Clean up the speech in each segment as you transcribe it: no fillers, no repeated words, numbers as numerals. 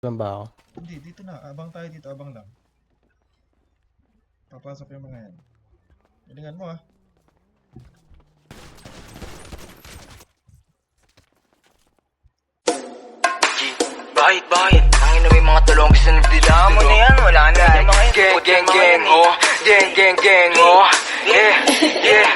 Lang ba ako? Hindi, dito na. Abang tayo dito, abang lang. Papasok yung mga yan. Galingan mo ah. Bakit? Ang ina may mga tulong gusto nagdila mo na yan. Wala na. Gang, oh. Gang, oh. Yeah.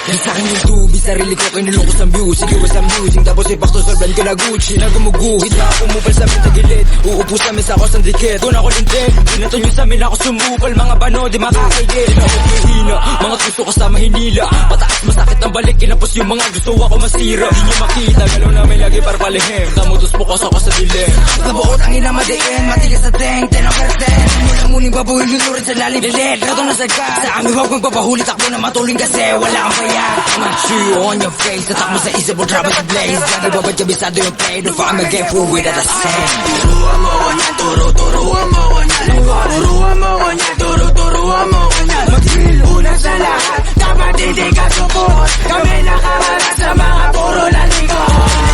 Yan sa'kin yung tubig, sarili ko kinulong ko sa music. Iwas ang music, tapos ipaktosolban ko na Gucci. Nagumuguhit na ako mupal sa amin sa gilid. Uupo sa mesa ko sa dikit. Doon ako lintin, pinatunyo sa amin ako sumupal. Mga bano, di makakaigil. Ako mahina, mga gusto ko sa mahinila. Pataas masakit ang balik, kinapos yung mga gusto ako masira. Di nyo makita, galaw na may lagi para palihim. Tamutos pukos ako sa dilim. Nabuot ang ina madiin, matigas sa teng, 10 over 10. Mula muling babuhin yung lurid sa lalim. Bilit, rato na sagad. Sa amin huwag magpapahuli, takbo na matuling kasi wala kang payag. I'm a chew on your face, tatak mo sa isip mo, drop it to blaze. Gagi ba ba't kabisado yung play, don't find me get through with at the same. Turuan mo ko niyan, turuan mo ko niyan. Turuan mo ko niyan, turuan mo ko niyan. Mag-drill una sa lahat, dapat hindi ka support. Kami nakaharap sa mga puro lalikot.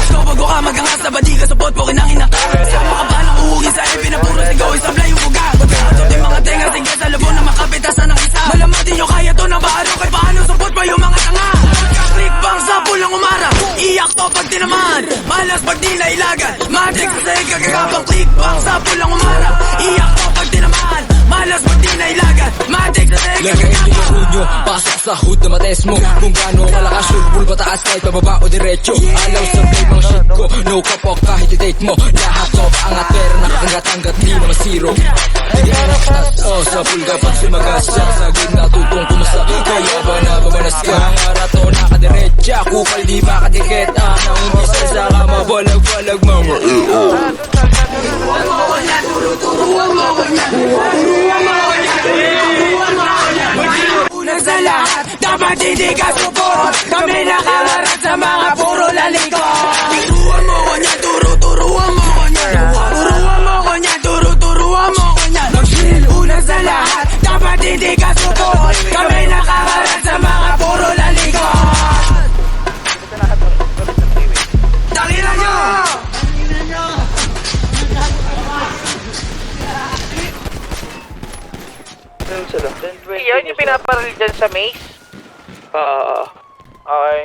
So bago ka magangas na ba di ka support, po kinangin na ka. Sama ka ba nang uhugin sa ipin na puro sigaw, isabla yung buga. Pagkatot yung mga tenga, sige sa labo na makapitasan ng isa. Malaman din nyo kaya to na baano, kay paano support pa yung mga tanga. Click bang sa pulang umara, iyak to pag tinaman. Malas pag di nailagan, matik sa sa'yo kagagapang. Click bang sa pulang umara, iyak to pag tinaman. Malas pag di nailagan, matik sa sa'yo kagagapang. Lagayin yung nyo, pasok sa hood na mates mo. Kung gaano kalakas, surbul pataas kahit pababa o diretso. Alaw sa play mga shit ko, no kapok kahit i-date mo. Lahat to paangat pero nakakangat-angat, di naman zero. Hindi ka nakastas, sa pulga pag sumagas siya. Sa gitna tutong kumasa, kaya ba nababanas ka? Ang arato nakadiretsa, kupal di makadikit. Ang umpisa sa kama, balag-balag mga turuan mo ko niyan, turuan mo ko niyan. Turuan mo ko niyan, turuan mo ko niyan. Unang sa lahat, dapat hindi ka support. Kami nakaharap sa mga puro lalikot. Turuan mo ko niyan, turuan mo ko niyan. Turuan mo ko niyan, turuan mo ko niyan. Mag-drill unang sa lahat, dapat hindi ka support. Kami nakaharap sa mga puro lalikot. Tangina nyo! Yan yung pinaparil dyan sa maze? Okay.